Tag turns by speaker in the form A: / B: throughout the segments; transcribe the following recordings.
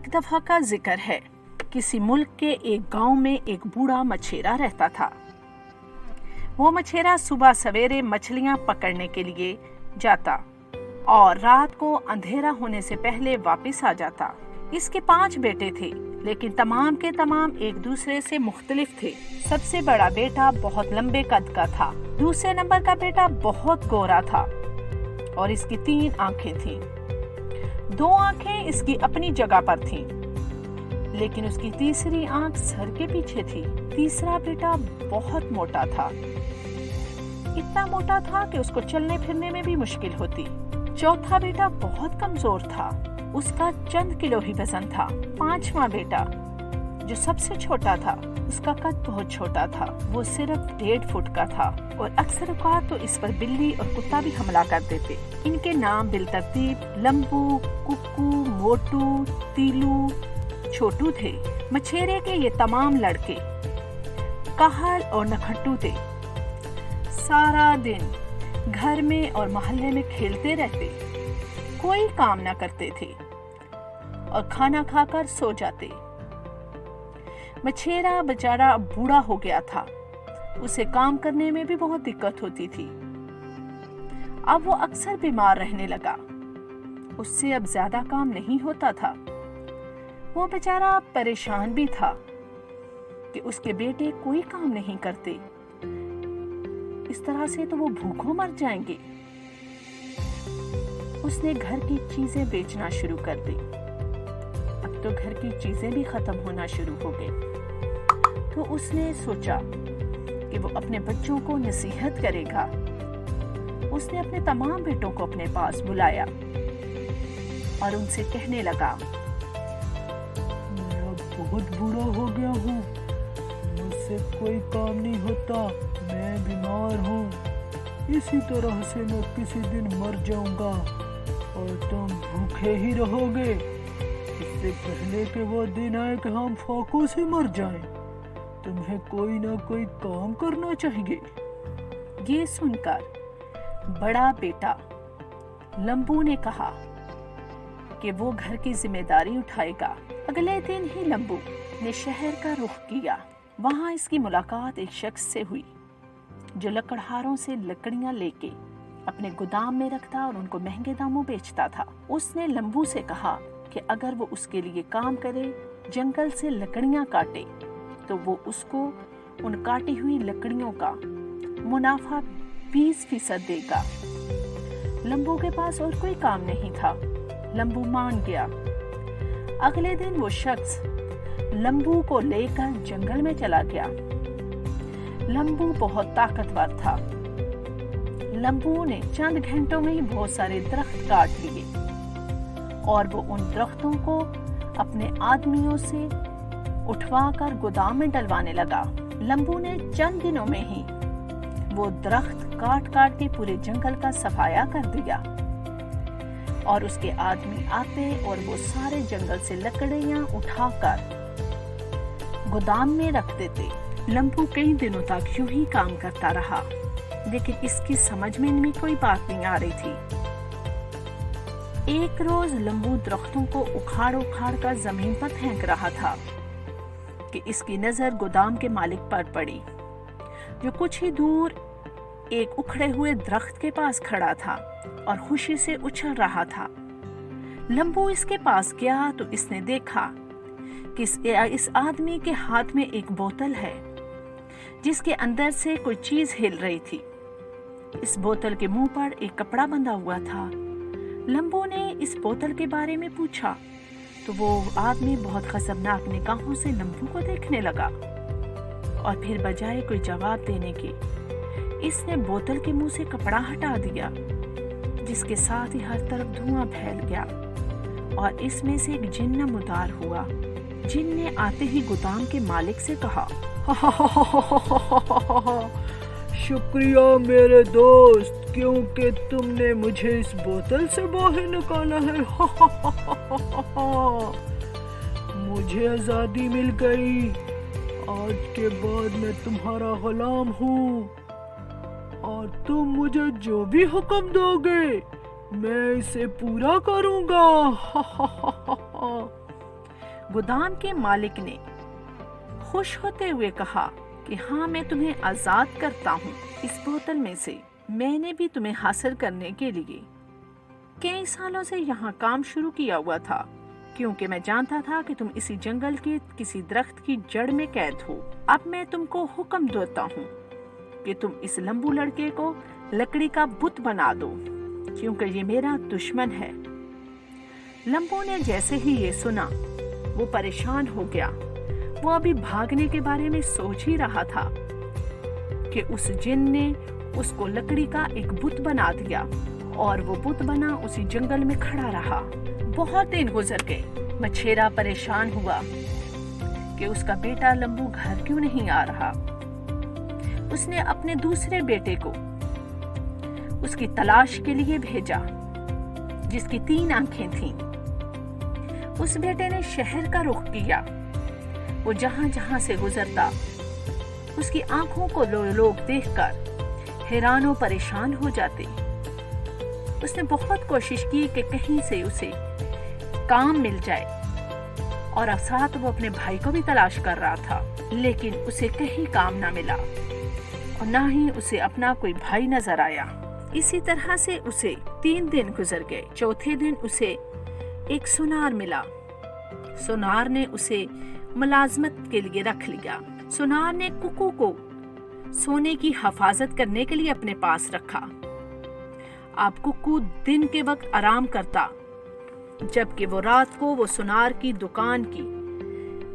A: ایک دفعہ کا ذکر ہے، کسی ملک کے ایک گاؤں میں ایک بوڑھا مچھیرا رہتا تھا۔ وہ مچھیرا صبح سویرے مچھلیاں پکڑنے کے لیے جاتا اور رات کو اندھیرا ہونے سے پہلے واپس آ جاتا۔ اس کے 5 بیٹے تھے، لیکن تمام کے تمام ایک دوسرے سے مختلف تھے۔ سب سے بڑا بیٹا بہت لمبے قد کا تھا، دوسرے نمبر کا بیٹا بہت گورا تھا اور اس کی 3 آنکھیں تھیں۔ 2 آنکھیں اس کی اپنی جگہ پر تھیں، لیکن اس کی تیسری آنکھ سر کے پیچھے تھی۔ تیسرا بیٹا بہت موٹا تھا، اتنا موٹا تھا کہ اس کو چلنے پھرنے میں بھی مشکل ہوتی۔ چوتھا بیٹا بہت کمزور تھا، اس کا چند کلو ہی وزن تھا۔ 5واں بیٹا جو سب سے چھوٹا تھا، اس کا قد بہت چھوٹا تھا، وہ صرف 1.5 فٹ کا تھا اور اکثر اوقات تو اس پر بلی اور کتا بھی حملہ کرتے تھے۔ ان کے نام بالترتیب لمبو، ککو، موٹو، تیلو، چھوٹو تھے۔ مچھیرے کے یہ تمام لڑکے کاہل اور نکھٹو تھے، سارا دن گھر میں اور محلے میں کھیلتے رہتے، کوئی کام نہ کرتے تھے اور کھانا کھا کر سو جاتے۔ مچھیرا بیچارہ بوڑھا ہو گیا تھا، اسے کام کرنے میں بھی بہت دقت ہوتی تھی۔ اب وہ اکثر بیمار رہنے لگا، اس سے اب زیادہ کام نہیں ہوتا تھا۔ وہ بیچارہ پریشان بھی تھا کہ اس کے بیٹے کوئی کام نہیں کرتے، اس طرح سے تو وہ بھوکوں مر جائیں گے۔ اس نے گھر کی چیزیں بیچنا شروع کر دی۔ اب تو گھر کی چیزیں بھی ختم ہونا شروع ہو گئی، تو اس نے سوچا کہ وہ اپنے بچوں کو نصیحت کرے گا۔ اس نے اپنے تمام بیٹوں کو اپنے پاس بلایا اور ان سے کہنے لگا، میں اب بہت بوڑھا ہو گیا ہوں، مجھ سے کوئی کام نہیں ہوتا، میں بیمار ہوں، اسی طرح سے میں کسی دن مر جاؤں گا اور تم بھوکے ہی رہو گے۔ اس سے پہلے کہ وہ دن آئے کہ ہم فاقوں سے مر جائیں، تمہیں کوئی نہ کوئی کام کرنا چاہیے۔ یہ سن کر بڑا بیٹا لمبو نے کہا کہ وہ گھر کی ذمہ داری اٹھائے گا۔ اگلے دن ہی لمبو نے شہر کا رخ کیا۔ وہاں اس کی ملاقات ایک شخص سے ہوئی جو لکڑہاروں سے لکڑیاں لے کے اپنے گودام میں رکھتا اور ان کو مہنگے داموں بیچتا تھا۔ اس نے لمبو سے کہا کہ اگر وہ اس کے لیے کام کرے، جنگل سے لکڑیاں کاٹے، تو وہ اس کو ان کاٹی ہوئی لکڑیوں کا منافع 20% دے گا۔ لمبو کے پاس اور کوئی کام نہیں تھا، لمبو مان گیا۔ اگلے دن وہ شخص لمبو کو لے کر جنگل میں چلا گیا۔ لمبو بہت طاقتور تھا، لمبو نے چند گھنٹوں میں ہی بہت سارے درخت کاٹ لیے اور وہ ان درختوں کو اپنے آدمیوں سے اٹھوا کر گودام میں ڈلوانے لگا۔ لمبو نے چند دنوں میں ہی وہ درخت کاٹ کاٹ کے پورے جنگل کا صفایا کر دیا اور اس کے آدمی آتے اور وہ سارے جنگل سے لکڑیاں اٹھا کر گودام میں رکھ دیتے۔ لمبو کئی دنوں تک یوں ہی کام کرتا رہا، لیکن اس کی سمجھ میں کوئی بات نہیں آ رہی تھی۔ ایک روز لمبو درختوں کو اکھاڑ اکھاڑ کر زمین پر پھینک رہا تھا کہ اس کی نظر گودام کے مالک پر پڑی، جو کچھ ہی دور ایک اکھڑے ہوئے درخت کے پاس کھڑا تھا اور خوشی سے اچھل رہا تھا۔ لمبو اس کے پاس گیا تو اس نے دیکھا کہ اس آدمی کے ہاتھ میں ایک بوتل ہے جس کے اندر سے کوئی چیز ہل رہی تھی۔ اس بوتل کے منہ پر ایک کپڑا بندھا ہوا تھا۔ لمبو نے اس بوتل کے بارے میں پوچھا تو وہ آدمی بہت خطرناک نگاہوں سے لمبو کو دیکھنے لگا اور پھر بجائے کوئی جواب دینے کے اس نے بوتل کے منہ سے کپڑا ہٹا دیا، جس کے ساتھ ہی ہر طرف دھواں پھیل گیا اور اس میں سے ایک جن نمودار ہوا۔ جن نے آتے ہی گودام کے مالک سے کہا، شکریہ میرے دوست، کیونکہ تم نے مجھے اس بوتل سے باہر نکالا ہے۔ مجھے آزادی مل گئی، آج کے بعد میں تمہارا غلام ہوں اور تم مجھے جو بھی حکم دو گے میں اسے پورا کروں گا۔
B: गोदाम के मालिक ने खुश होते हुए कहा कि हाँ, मैं तुम्हें आजाद करता हूँ इस बोतल में से। मैंने भी तुम्हें हासिल करने के लिए कई सालों से यहाँ काम शुरू किया हुआ था, क्योंकि मैं जानता था कि तुम इसी जंगल के किसी दरख्त की जड़ में कैद हो। अब मैं तुमको हुक्म देता हूँ कि तुम इस लंबू लड़के को लकड़ी का बुत बना दो, क्योंकि ये मेरा दुश्मन है। लंबू ने जैसे ही ये सुना वो परेशान हो गया। वो अभी भागने के बारे में सोच ही रहा था कि उस जिन ने उसको लकड़ी का एक बुत बना दिया और वो बुत बना उसी जंगल में खड़ा रहा। बहुत दिन गुजर गए। मछेरा परेशान हुआ कि उसका बेटा लंबू घर क्यों नहीं आ रहा। उसने अपने दूसरे बेटे को उसकी तलाश के लिए भेजा, जिसकी 3 आंखें थीं। उस बेटे ने शहर का रुख किया। वो जहां जहां से गुजरता उसकी आंखों को लोग देखकर हैरान और परेशान हो जाते। उसने बहुत कोशिश की कि कहीं से उसे काम मिल जाए, और अब साथ वो अपने भाई को भी तलाश कर रहा था, लेकिन उसे कहीं काम ना मिला और ना ही उसे अपना कोई भाई नजर आया। इसी तरह से उसे 3 दिन गुजर गए। चौथे दिन उसे एक सुनार मिला। सुनार ने उसे मुलाजमत के लिए रख लिया। सुनार ने कुकू को सोने की हिफाजत करने के लिए अपने पास रखा। अब कुकू दिन के वक्त आराम करता, जबकि वो रात को वो सुनार की दुकान की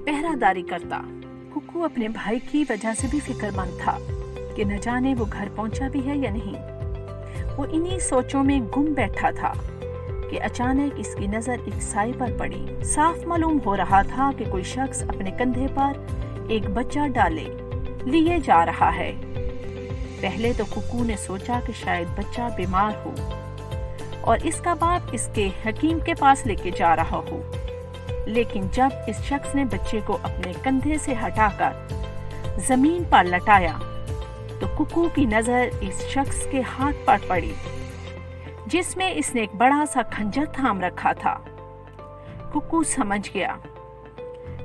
B: पहरादारी करता। कुकू अपने भाई की वजह से भी फिक्रमंद था कि न जाने वो घर पहुंचा भी है या नहीं। वो इन्हीं सोचों में गुम बैठा था कि अचानक इसकी नजर एक साए पर पड़ी। साफ मालूम हो रहा था कि कोई शख्स अपने कंधे पर एक बच्चा डाले लिए जा रहा है। पहले तो कुकू ने सोचा कि शायद बच्चा बीमार हो और इसका बाप इसके हकीम के पास लेके जा रहा हो, लेकिन जब इस शख्स ने बच्चे को अपने कंधे से हटाकर जमीन पर लटाया तो कुकू की नजर इस शख्स के हाथ पर पड़ी, जिसमें इसने एक बड़ा सा खंजर थाम रखा था। कुकू समझ गया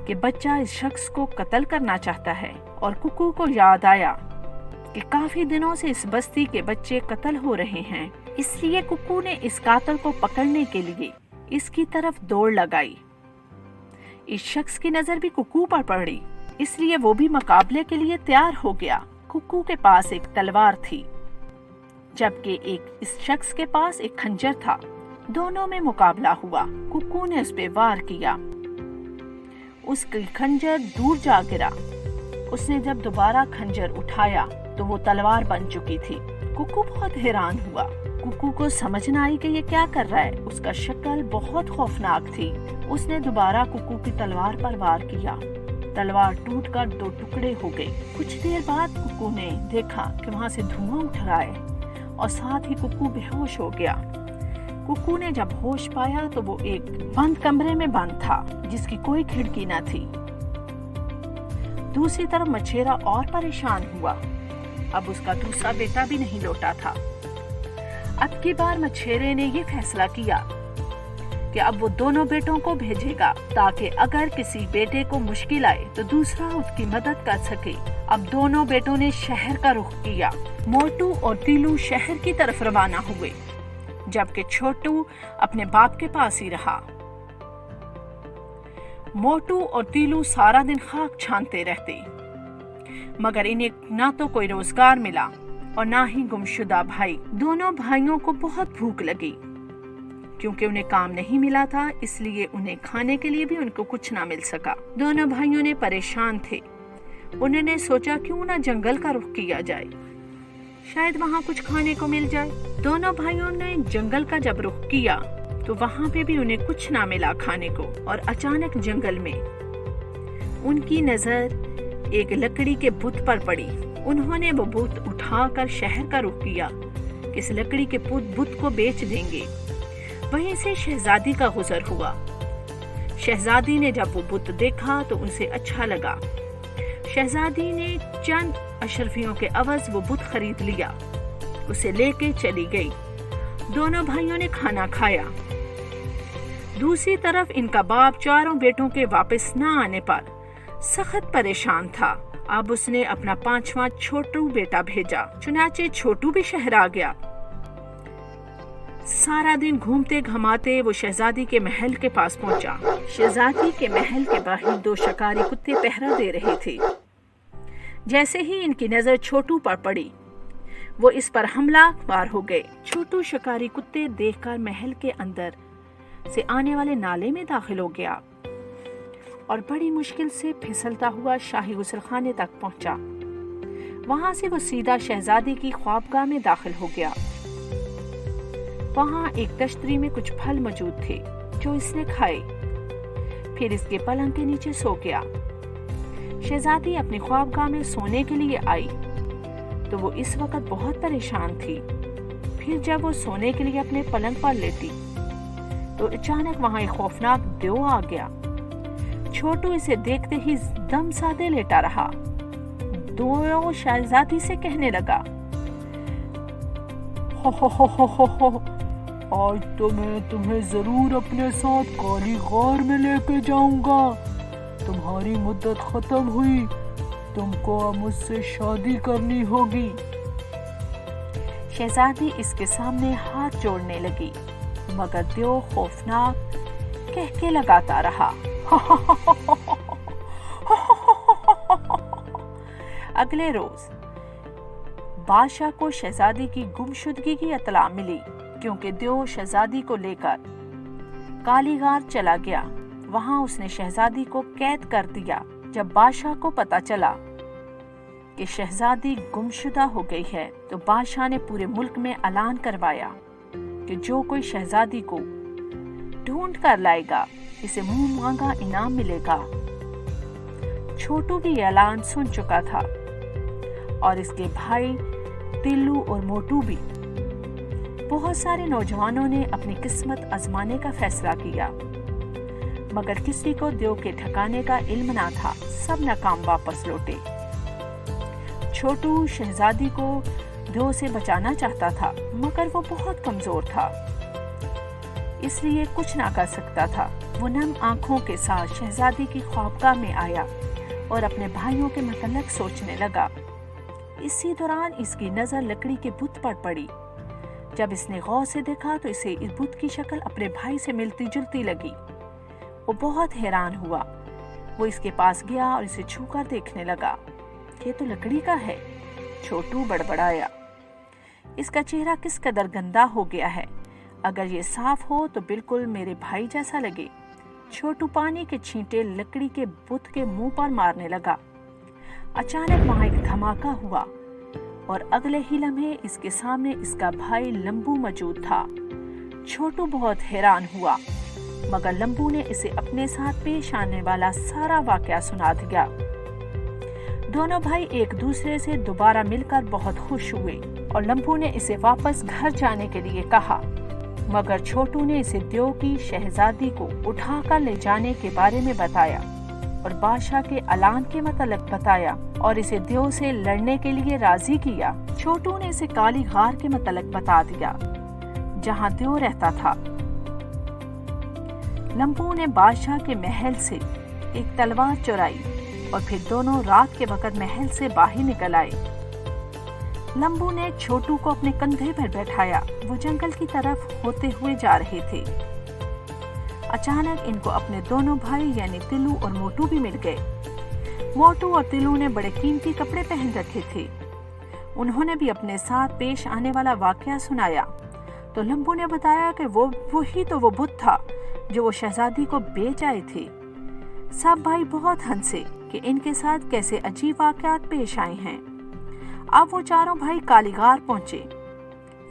B: कि बच्चा इस शख्स को कत्ल करना चाहता है, और कुकू को याद आया कि काफी दिनों से इस बस्ती के बच्चे कत्ल हो रहे हैं। इसलिए कुकू ने इस कातिल को पकड़ने के लिए इसकी तरफ दौड़ लगाई। इस शख्स की नजर भी कुकू पर पड़ी, इसलिए वो भी मुकाबले के लिए तैयार हो गया। कुकू के पास एक तलवार थी, जबकि इस शख्स के पास एक खंजर था। दोनों में मुकाबला हुआ। कुकू ने उस पे वार किया। उसकी खंजर दूर जा गिरा। उसने जब दोबारा खंजर उठाया तो वो तलवार बन चुकी थी। कुकू बहुत हैरान हुआ। कुकू को समझ न आई कि ये क्या कर रहा है। उसका शक्ल बहुत खौफनाक थी। उसने दोबारा कुकू की तलवार पर वार किया। तलवार टूटकर 2 टुकड़े हो गई। कुछ देर बाद कुकू ने देखा कि वहां से धुआं उठ रहा है और साथ ही कुकू बेहोश हो गया। कुकू ने जब होश पाया तो वो एक बंद कमरे में बंद था, जिसकी कोई खिड़की न थी। दूसरी तरफ मछेरा और परेशान हुआ। अब उसका दूसरा बेटा भी नहीं लौटा था। अब की बार मछेरे ने ये फैसला किया कि अब वो दोनों बेटों को भेजेगा, ताकि अगर किसी बेटे को मुश्किल आए तो दूसरा उसकी मदद कर सके। अब दोनों बेटों ने शहर का रुख किया। मोटू और तीलू शहर की तरफ रवाना हुए, जबकि छोटू अपने बाप के पास ही रहा। मोटू और तीलू सारा दिन खाक छानते रहते, मगर इन्हें ना तो कोई रोजगार मिला और ना ही गुमशुदा भाई। दोनों भाइयों को बहुत भूख लगी, क्योंकि उन्हें काम नहीं मिला था, इसलिए उन्हें खाने के लिए भी उनको कुछ ना मिल सका। दोनों भाइयों ने परेशान थे। उन्होंने सोचा क्यों ना जंगल का रुख किया जाए, शायद वहाँ कुछ खाने को मिल जाए। दोनों भाइयों ने जंगल का जब रुख किया तो वहाँ पे भी उन्हें कुछ ना मिला खाने को। और अचानक जंगल में उनकी नजर एक लकड़ी के बुत पर पड़ी। उन्होंने वो बुत उठाकर शहर का रुख किया कि इस लकड़ी के बुत को बेच देंगे। वहीं से शहजादी का गुजर हुआ। शहजादी ने जब वो बुत देखा तो उनसे अच्छा लगा। शहजादी ने चंद अशरफियों के अवज वो बुत खरीद लिया, उसे लेके चली गई। दोनों भाइयों ने खाना खाया। दूसरी तरफ इनका बाप चारों बेटों के वापस न आने पर सख्त परेशान था। अब उसने अपना 5वां छोटू बेटा भेजा। चुनाचे छोटू भी शहर आ गया। सारा दिन घूमते घमाते वो शहजादी के महल के पास पहुंचा। शहजादी के महल के बाहर 2 शिकारी कुत्ते पहरा दे रहे थे। जैसे ही इनकी नजर छोटू पर पड़ी, वो इस पर हमलावर हो गए। छोटू शिकारी कुत्ते देखकर महल के अंदर से आने वाले नाले में दाखिल हो गया और बड़ी मुश्किल से फिसलता हुआ शाही गुसलखाने तक पहुंचा। वहां से वो सीधा शहजादी की ख्वाबगाह में दाखिल हो गया। वहां एक तश्तरी में कुछ फल मौजूद थे जो इसने खाए। फिर इसके पलंग के नीचे सो गया। शहजादी अपनी ख्वाबगाह में सोने के लिए आई तो वो इस वक्त बहुत परेशान थी। फिर जब वो सोने के लिए अपने पलंग पर लेटी तो अचानक वहां एक खौफनाक देव आ गया। छोटू इसे देखते ही दम साधे लेटा रहा। देव शहजादी से कहने लगा,
A: हो, आज तो मैं तुम्हें जरूर अपने साथ काली गार में लेके जाऊंगा। तुम्हारी मुद्दत खत्म हुई, तुमको अब मुझसे शादी करनी होगी।
B: शहजादी इसके सामने हाथ जोड़ने लगी, मगर देव खौफनाक कह के लगाता रहा। अगले रोज बादशाह को शहजादी की गुमशुदगी की इत्तला मिली, क्योंकि देव शहजादी को लेकर कालीगार चला गया। वहां उसने शहजादी को कैद कर दिया। जब बादशाह को पता चला कि शहजादी गुमशुदा हो गई है तो बादशाह ने पूरे मुल्क में ऐलान करवाया कि जो कोई शहजादी को ढूंढ कर लाएगा इसे मुंह मांगा इनाम मिलेगा। छोटू भी ऐलान सुन चुका था और इसके भाई तिल्लू और मोटू भी। बहुत सारे नौजवानों ने अपनी किस्मत आजमाने का फैसला किया, मगर किसी को देव के ठिकाने का इल्म ना था। सब नाकाम वापस लौटे। छोटू शहजादी को देव से बचाना चाहता था, मगर वो बहुत कमजोर था, इसलिए कुछ ना कर सकता था। वो नम आंखों के साथ शहजादी की ख्वाबगाह में आया और अपने भाइयों के मतलब सोचने लगा। इसी दौरान इसकी नजर लकड़ी के बुत पर पड़ी। जब इसने गौर से देखा तो इसे इस बुत की शक्ल अपने भाई से मिलती जुलती लगी। वो बहुत हैरान हुआ। वो इसके पास गया और इसे छूकर देखने लगा। ये तो लकड़ी का है। छोटू बड़बड़ाया, इसका चेहरा किस कदर गंदा हो गया है। अगर ये साफ हो तो बिल्कुल मेरे भाई जैसा लगे। छोटू पानी के छींटे लकड़ी के बुत के मुंह पर मारने लगा। अचानक वहां एक धमाका हुआ और अगले ही लम्हे इसके सामने इसका भाई लंबू मौजूद था। छोटू बहुत हैरान हुआ, मगर लंबू ने इसे अपने साथ पेश आने वाला सारा वाकया सुना दिया। दोनों भाई एक दूसरे से दोबारा मिलकर बहुत खुश हुए और लंबू ने इसे वापस घर जाने के लिए कहा, मगर छोटू ने इसे देव की शहजादी को उठाकर ले जाने के बारे में बताया और बादशाह के ऐलान के मतलब बताया और इसे देव से लड़ने के लिए राजी किया। छोटू ने इसे काली गार के मतलब बता दिया जहां देव रहता था। लंबू ने बादशाह के महल से एक तलवार चुराई और फिर दोनों रात के वक्त महल से बाहर निकल आए। लंबू ने छोटू को अपने कंधे पर बैठाया। वो जंगल की तरफ होते हुए जा रहे थे। अचानक इनको अपने दोनों भाई यानी तिल्लू और मोटू भी मिल गए। मोटू और तिल्लू ने बड़े कीमती कपड़े पहन रखे थे। उन्होंने भी अपने साथ पेश आने वाला वाकया सुनाया तो लंबू ने बताया कि वो बुत था जो वो शहजादी को बेच आए थे। सब भाई बहुत हंसे कि इनके साथ कैसे अजीब वाकयात पेश आए हैं। अब वो चारों भाई कालीगार पहुंचे।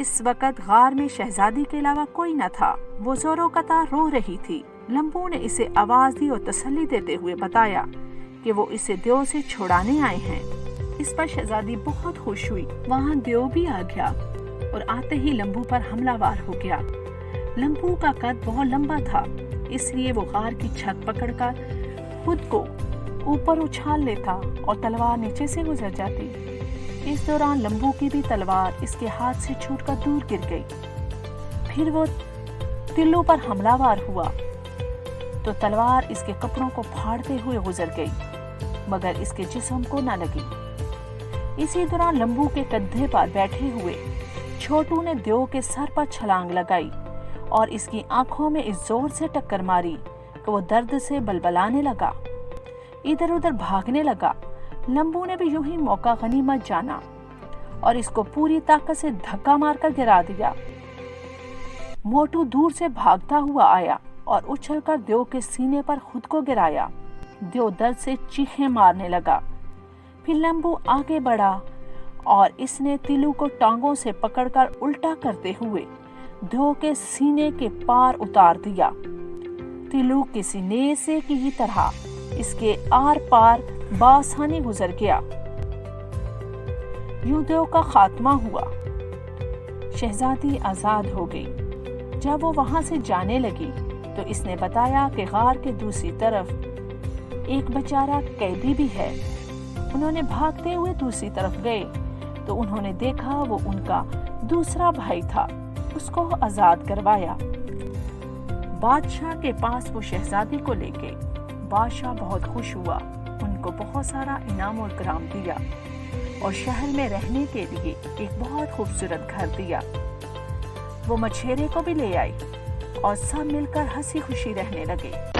B: इस वक्त गार में शहजादी के अलावा कोई न था। वो जोरों कतार रो रही थी। लंबू ने इसे आवाज दी और तसल्ली देते हुए बताया कि वो इसे देव से छुड़ाने आए हैं। इस पर शहजादी बहुत खुश हुई। वहाँ देव भी आ गया और आते ही लंबू पर हमलावर हो गया। लंबू का कद बहुत लंबा था, इसलिए वो गार की छत पकड़कर खुद को ऊपर उछाल लेता और तलवार नीचे से गुजर जाती। इस दौरान लंबू की भी तलवार इसके हाथ से छूटकर दूर गिर गई। फिर वो तिल्लू पर हमलावर हुआ تو تلوار اس کے کپڑوں کو پھاڑتے ہوئے گزر گئی، مگر اس کے جسم کو نہ لگی۔ اسی دوران لمبو کے کندھے پر بیٹھے ہوئے چھوٹو نے دیو کے سر پر چھلانگ لگائی اور اس کی آنکھوں میں اس زور سے ٹکر ماری کہ وہ درد سے بلبلانے لگا، ادھر ادھر بھاگنے لگا۔ لمبو نے بھی یوں ہی موقع غنیمت جانا اور اس کو پوری طاقت سے دھکا مار کر گرا دیا۔ موٹو دور سے بھاگتا ہوا آیا اور اچھل کر دیو کے سینے پر خود کو گرایا۔ دیو درد سے چیخیں مارنے لگا۔ پھر لمبو آگے بڑھا اور اس نے تیلو کو ٹانگوں سے پکڑ کر الٹا کرتے ہوئے دیو کے سینے کے پار اتار دیا۔ تیلو کسی نیزے کی طرح اس کے آر پار بآسانی گزر گیا۔ یوں دیو کا خاتمہ ہوا۔ شہزادی آزاد ہو گئی۔ جب وہ وہاں سے جانے لگی تو اس نے بتایا کہ غار کے دوسری طرف ایک بیچارہ قیدی بھی ہے۔ انہوں نے بھاگتے ہوئے دوسری طرف گئے تو انہوں نے دیکھا وہ ان کا دوسرا بھائی تھا، اس کو آزاد کروایا۔ بادشاہ کے پاس وہ شہزادی کو لے گئے۔ بادشاہ بہت خوش ہوا، ان کو بہت سارا انعام اور کرام دیا اور شہر میں رہنے کے لیے ایک بہت خوبصورت گھر دیا۔ وہ مچھیرے کو بھی لے آئی اور سب مل کر ہنسی خوشی رہنے لگے۔